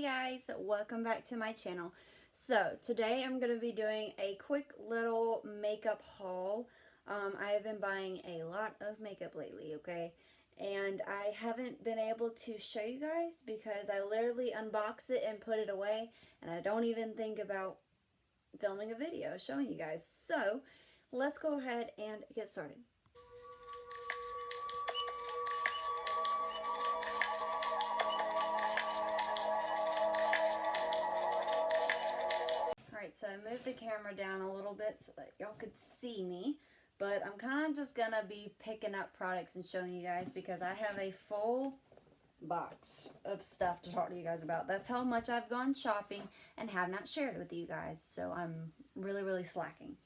guys, welcome back to my channel. So today I'm going to be doing a quick little makeup haul. I have been buying a lot of makeup lately, okay? And I haven't been able to show you guys because I literally unbox it and put it away, and I don't even think about filming a video showing you guys. So let's go ahead and get started. Alright, so I moved the camera down a little bit so that y'all could see me. But I'm kind of just going to be picking up products and showing you guys because I have a full box of stuff to talk to you guys about. That's how much I've gone shopping and have not shared it with you guys. So I'm really slacking.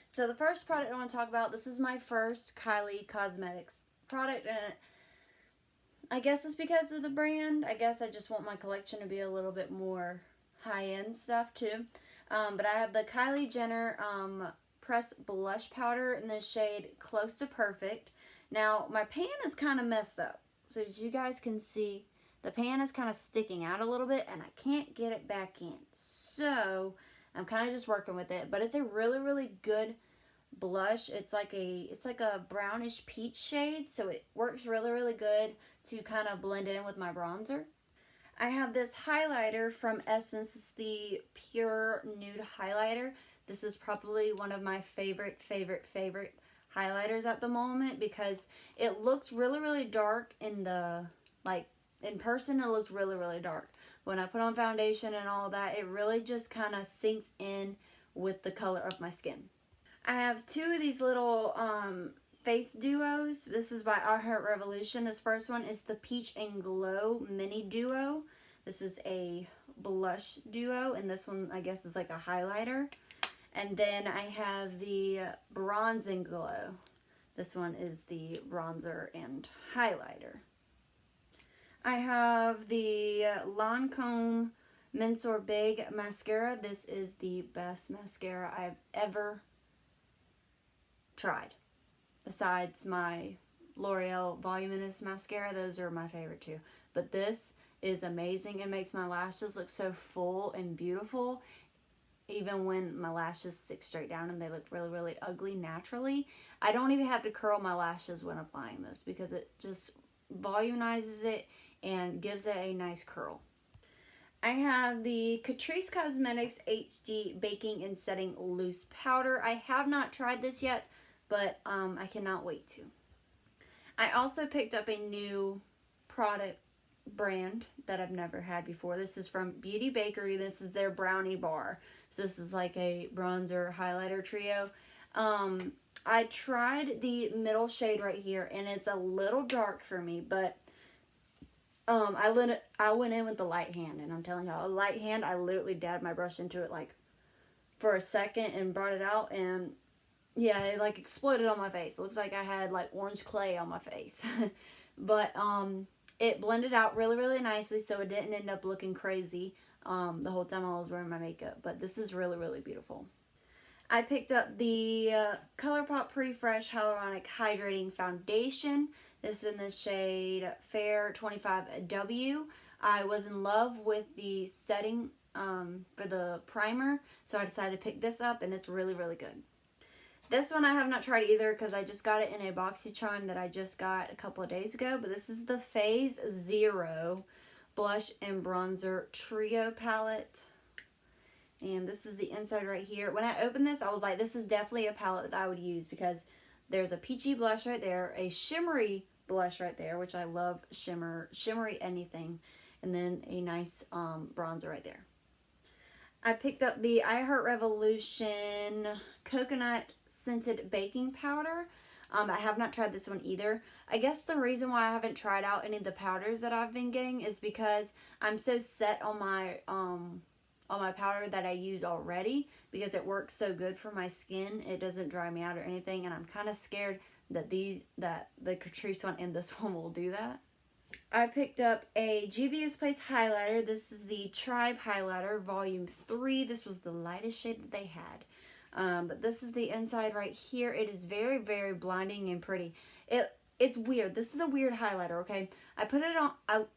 So the first product I want to talk about, this is my first Kylie Cosmetics product. And I guess it's because of the brand. I guess I just want my collection to be a little bit more high-end stuff too. But I have the Kylie Jenner Press Blush Powder in the shade Close to Perfect. Now, my pan is kind of messed up. So as you guys can see, the pan is kind of sticking out a little bit, and I can't get it back in. So, I'm kind of just working with it. But it's a really good blush. It's like a brownish peach shade, so it works really good to kind of blend in with my bronzer. I have this highlighter from Essence. It's the Pure Nude Highlighter. This is probably one of my favorite highlighters at the moment because it looks really dark in the, in person it looks really dark. When I put on foundation and all that, it really just kind of sinks in with the color of my skin. I have two of these little face duos. This is by Our Heart Revolution. This first one is the Peach and Glow Mini Duo. This is a blush duo, and this one I guess is like a highlighter. And then I have the Bronze and Glow. This one is the bronzer and highlighter. I have the LANCôME Mensor Big Mascara. This is the best mascara I've ever tried. Besides my L'Oreal Voluminous Mascara, those are my favorite too. But this is amazing. It makes my lashes look so full and beautiful. Even when my lashes stick straight down and they look really ugly naturally. I don't even have to curl my lashes when applying this because it just volumizes it and gives it a nice curl. I have the Catrice Cosmetics HD Baking and Setting Loose Powder. I have not tried this yet, but I cannot wait to. I also picked up a new product brand that I've never had before. This is from Beauty Bakerie. This is their Brownie bar. So this is like a bronzer highlighter trio. I tried the middle shade right here, and it's a little dark for me, but I went in with the light hand, and I'm telling y'all, a light hand, I literally dabbed my brush into it like for a second and brought it out, and yeah, it like exploded on my face. It looks like I had like orange clay on my face. But it blended out really nicely, so it didn't end up looking crazy the whole time I was wearing my makeup. But this is really beautiful. I picked up the Colourpop Pretty Fresh Hyaluronic Hydrating Foundation. This is in the shade Fair 25W. I was in love with the setting for the primer, so I decided to pick this up, and it's really good. This one I have not tried either because I just got it in a BoxyCharm that I just got a couple of days ago. But this is the Phase Zero Blush and Bronzer Trio Palette. And this is the inside right here. When I opened this, I was like, this is definitely a palette that I would use because there's a peachy blush right there, a shimmery blush right there, which I love shimmery anything, and then a nice bronzer right there. I picked up the I Heart Revolution Coconut Scented Baking Powder. I have not tried this one either. I guess the reason why I haven't tried out any of the powders that I've been getting is because I'm so set on my powder that I use already because it works so good for my skin. It doesn't dry me out or anything, and I'm kind of scared that the Catrice one and this one will do that. I picked up a Juvia's Place highlighter. This is the Tribe Highlighter Volume 3. This was the lightest shade that they had. But this is the inside right here. It is very blinding and pretty. it's weird. This is a weird highlighter, okay? I put it on,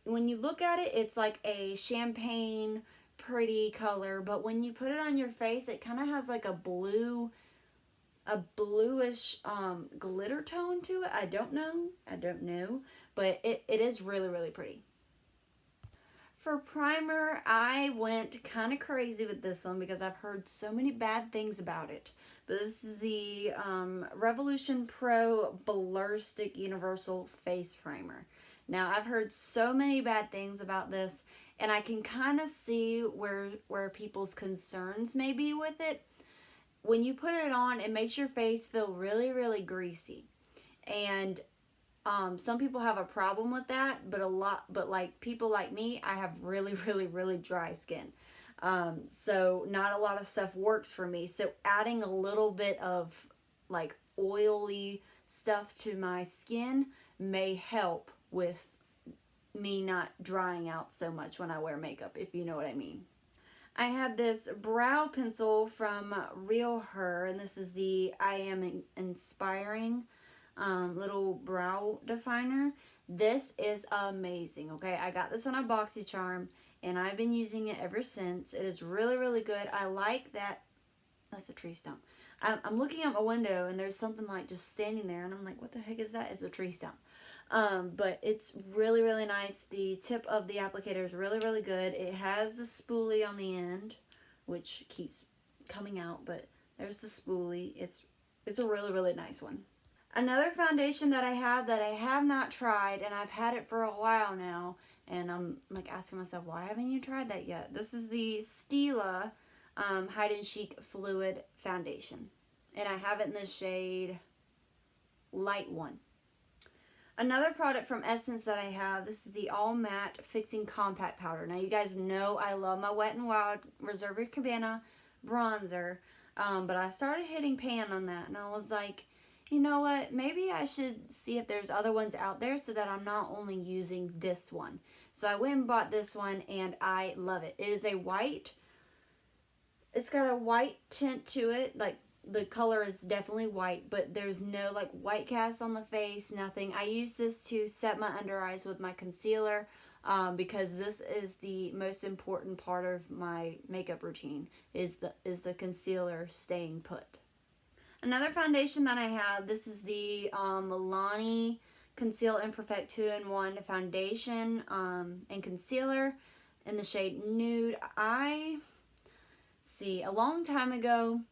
when you look at it, it's like a champagne pretty color, but when you put it on your face, it kind of has like a bluish glitter tone to it. I don't know, but it is really, really pretty. For primer, I went kind of crazy with this one because I've heard so many bad things about it. But this is the Revolution Pro Blur Stick Universal Face Primer. Now, I've heard so many bad things about this, and I can kind of see where people's concerns may be with it. When you put it on, it makes your face feel really, really greasy. And some people have a problem with that, but like people like me, I have really, really, really dry skin. So not a lot of stuff works for me. So adding a little bit of like oily stuff to my skin may help with me not drying out so much when I wear makeup, if you know what I mean. I have this brow pencil from Realher, and this is the I Am Inspiring little brow definer. This is amazing, okay? I got this on a BoxyCharm, and I've been using it ever since. It is really, really good. I like that. That's a tree stump. I'm looking out my window, and there's something like just standing there, and I'm like, what the heck is that? It's a tree stump. But it's really, really nice. The tip of the applicator is really, really good. It has the spoolie on the end, which keeps coming out, but there's the spoolie. It's a really, really nice one. Another foundation that I have not tried, and I've had it for a while now, and I'm like asking myself, why haven't you tried that yet? This is the Stila Hide and Chic Fluid Foundation, and I have it in the shade Light 1. Another product from Essence that I have, this is the All Matte Fixing Compact Powder. Now, you guys know I love my Wet n Wild Reserve Cabana bronzer, but I started hitting pan on that, and I was like, you know what, maybe I should see if there's other ones out there so that I'm not only using this one. So I went and bought this one, and I love it. It is a white, it's got a white tint to it, like the color is definitely white, but there's no like white cast on the face, nothing. I use this to set my under eyes with my concealer because this is the most important part of my makeup routine, is the concealer staying put. Another foundation that I have, this is the Milani Conceal and Perfect 2-in-1 foundation and concealer in the shade Nude. A long time ago,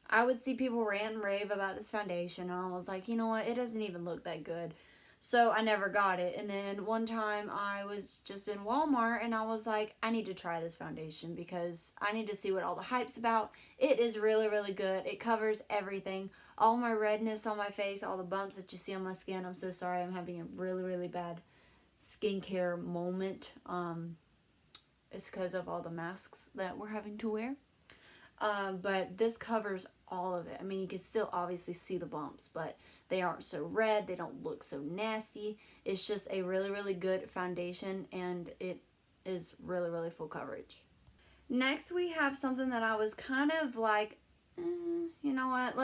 I would see people rant and rave about this foundation, and I was like, you know what, it doesn't even look that good. So I never got it. And then one time I was just in Walmart, and I was like, I need to try this foundation because I need to see what all the hype's about. It is really, really good. It covers everything. All my redness on my face, all the bumps that you see on my skin. I'm so sorry. I'm having a really, really bad skincare moment. It's because of all the masks that we're having to wear. But this covers all of it. I mean, you can still obviously see the bumps, but they aren't so red. They don't look so nasty. It's just a really, really good foundation, and it is really, really full coverage. Next, we have something that I was kind of like, you know what?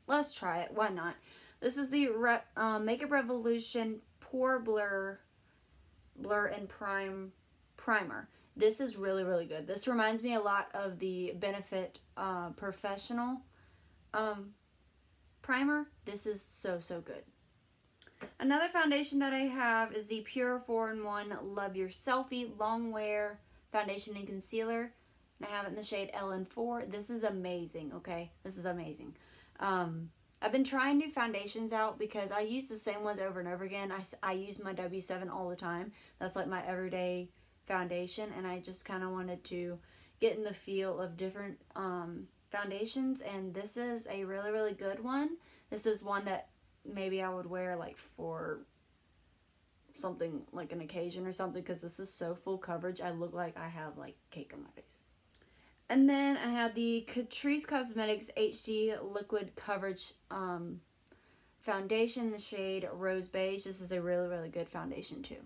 Let's try it. Why not? This is the Makeup Revolution Pore Blur and Primer. This is really, really good. This reminds me a lot of the Benefit Professional primer. This is so, so good. Another foundation that I have is the Pure 4-in-1 Love Your Selfie Long Wear Foundation and Concealer. And I have it in the shade LN4. This is amazing, okay? This is amazing. I've been trying new foundations out because I use the same ones over and over again. I use my W7 all the time. That's like my everyday foundation, and I just kind of wanted to get in the feel of different foundations, and this is a really, really good one. This is one that maybe I would wear like for something like an occasion or something, because this is so full coverage. I look like I have like cake on my face. And then I have the Catrice Cosmetics HD Liquid Coverage foundation in the shade Rose Beige. This is a really, really good foundation too.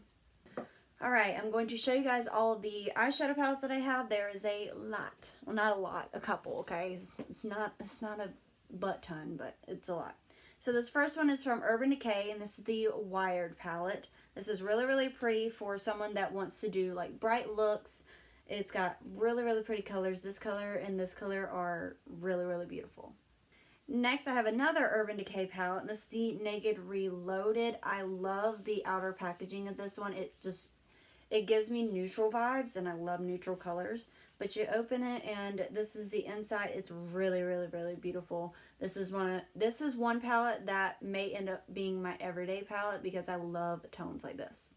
Alright, I'm going to show you guys all of the eyeshadow palettes that I have. There is a lot. Well, not a lot, a couple, okay? It's not a butt ton, but it's a lot. So this first one is from Urban Decay, and this is the Wired palette. This is really, really pretty for someone that wants to do like bright looks. It's got really, really pretty colors. This color and this color are really, really beautiful. Next, I have another Urban Decay palette, and this is the Naked Reloaded. I love the outer packaging of this one. It gives me neutral vibes, and I love neutral colors. But you open it, and this is the inside. It's really, really, really beautiful. This is one palette that may end up being my everyday palette because I love tones like this.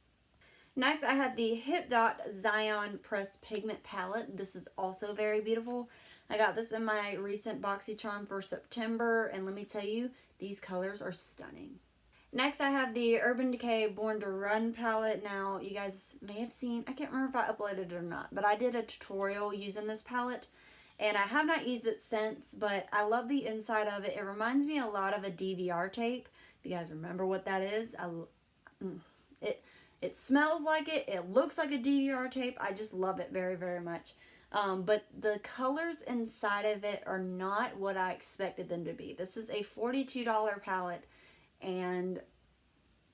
Next, I have the Hip Dot Zion Pressed Pigment palette. This is also very beautiful. I got this in my recent BoxyCharm for September, and let me tell you, these colors are stunning. Next, I have the Urban Decay Born to Run palette. Now, you guys may have seen, I can't remember if I uploaded it or not, but I did a tutorial using this palette, and I have not used it since, but I love the inside of it. It reminds me a lot of a DVR tape. If you guys remember what that is, it smells like it. It looks like a DVR tape. I just love it very, very much. But the colors inside of it are not what I expected them to be. This is a $42 palette, and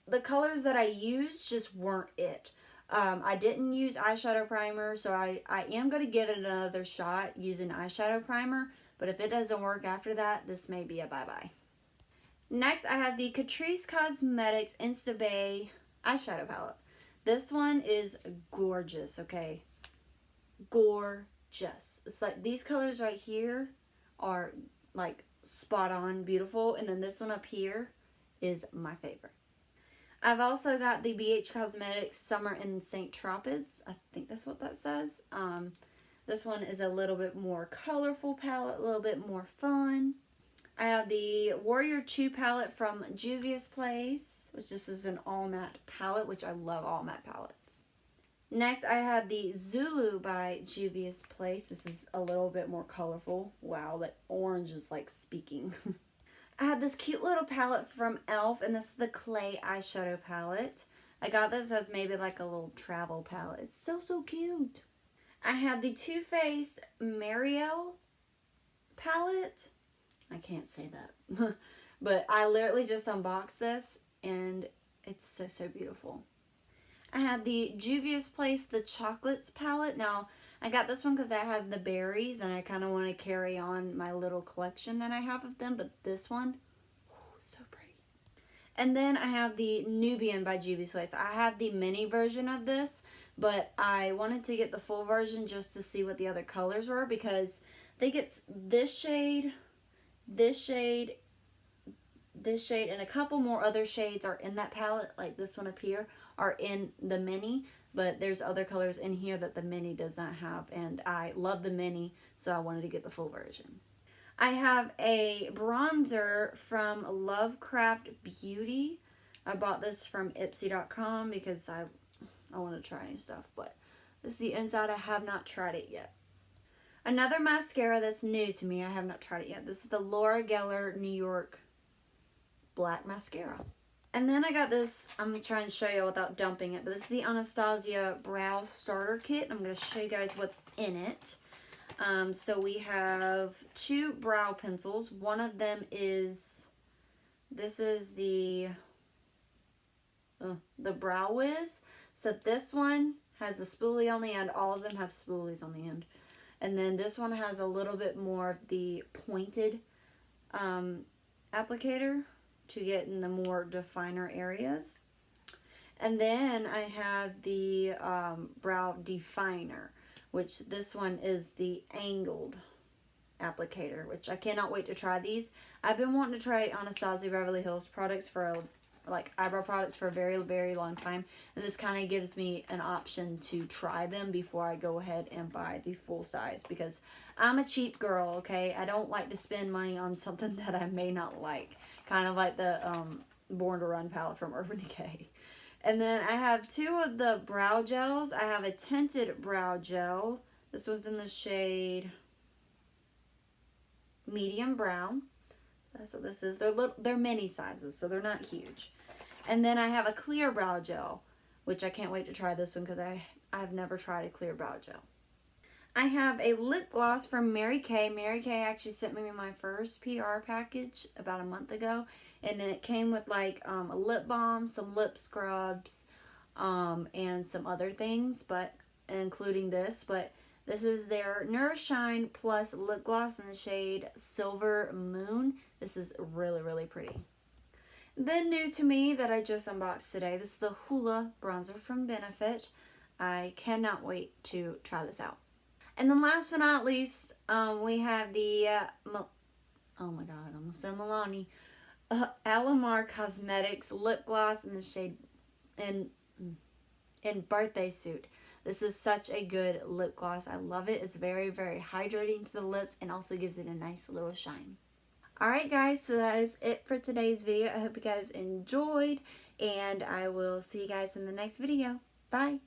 the colors that I used just weren't it. I didn't use eyeshadow primer, so I am going to give it another shot using eyeshadow primer, but if it doesn't work after that, this may be a bye-bye. Next, I have the Catrice Cosmetics Instabay eyeshadow palette. This one is gorgeous, okay? Gorgeous. It's like these colors right here are like spot on beautiful, and then this one up here is my favorite. I've also got the BH Cosmetics Summer in St. Tropids. I think that's what that says. This one is a little bit more colorful palette, a little bit more fun. I have the Warrior 2 palette from Juvia's Place, which this is an all matte palette, which I love all matte palettes. Next, I have the Zulu by Juvia's Place. This is a little bit more colorful. Wow, that orange is like speaking. I have this cute little palette from e.l.f. and this is the Clay eyeshadow palette. I got this as maybe like a little travel palette. It's so, so cute. I have the Too Faced Mariel palette. I can't say that. But I literally just unboxed this and it's so, so beautiful. I have the Juvia's Place The Chocolates palette. Now, I got this one because I have the berries and I kind of want to carry on my little collection that I have of them. But this one, so pretty. And then I have the Nubian by Juvia's Place. I have the mini version of this, but I wanted to get the full version just to see what the other colors were because I think it's this shade, this shade, this shade, and a couple more other shades are in that palette, like this one up here, are in the mini, but there's other colors in here that the mini does not have, and I love the mini, so I wanted to get the full version. I have a bronzer from Lovecraft Beauty. I bought this from Ipsy.com because I want to try new stuff, but this is the inside. I have not tried it yet. Another mascara that's new to me, I have not tried it yet. This is the Laura Geller New York Black Mascara. And then I got this, I'm going to try and show you without dumping it, but this is the Anastasia Brow Starter Kit. I'm going to show you guys what's in it. So we have 2 brow pencils. One of them is, this is the Brow Wiz. So this one has a spoolie on the end. All of them have spoolies on the end. And then this one has a little bit more of the pointed applicator to get in the more definer areas. And then I have the brow definer, which this one is the angled applicator, which I cannot wait to try these. I've been wanting to try Anastasia Beverly Hills products for like eyebrow products for a very, very long time, and this kind of gives me an option to try them before I go ahead and buy the full size, because I'm a cheap girl, okay? I don't like to spend money on something that I may not like, kind of like the Born to Run palette from Urban Decay. And then I have 2 of the brow gels. I have a tinted brow gel. This one's in the shade medium brown. That's what this is. They're mini sizes, so they're not huge. And then I have a clear brow gel, which I can't wait to try this one because I've never tried a clear brow gel. I have a lip gloss from Mary Kay. Mary Kay actually sent me my first PR package about a month ago, And then it came with like a lip balm, some lip scrubs, and some other things, but including this. But this is their Nourish Shine Plus lip gloss in the shade Silver Moon. This is really, really pretty. Then new to me that I just unboxed today, this is the Hoola bronzer from Benefit. I cannot wait to try this out. And then last but not least, we have the, oh my god, I almost said Milani, Alamar Cosmetics lip gloss in the shade in Birthday Suit. This is such a good lip gloss. I love it. It's very, very hydrating to the lips and also gives it a nice little shine. Alright guys, so that is it for today's video. I hope you guys enjoyed, and I will see you guys in the next video. Bye!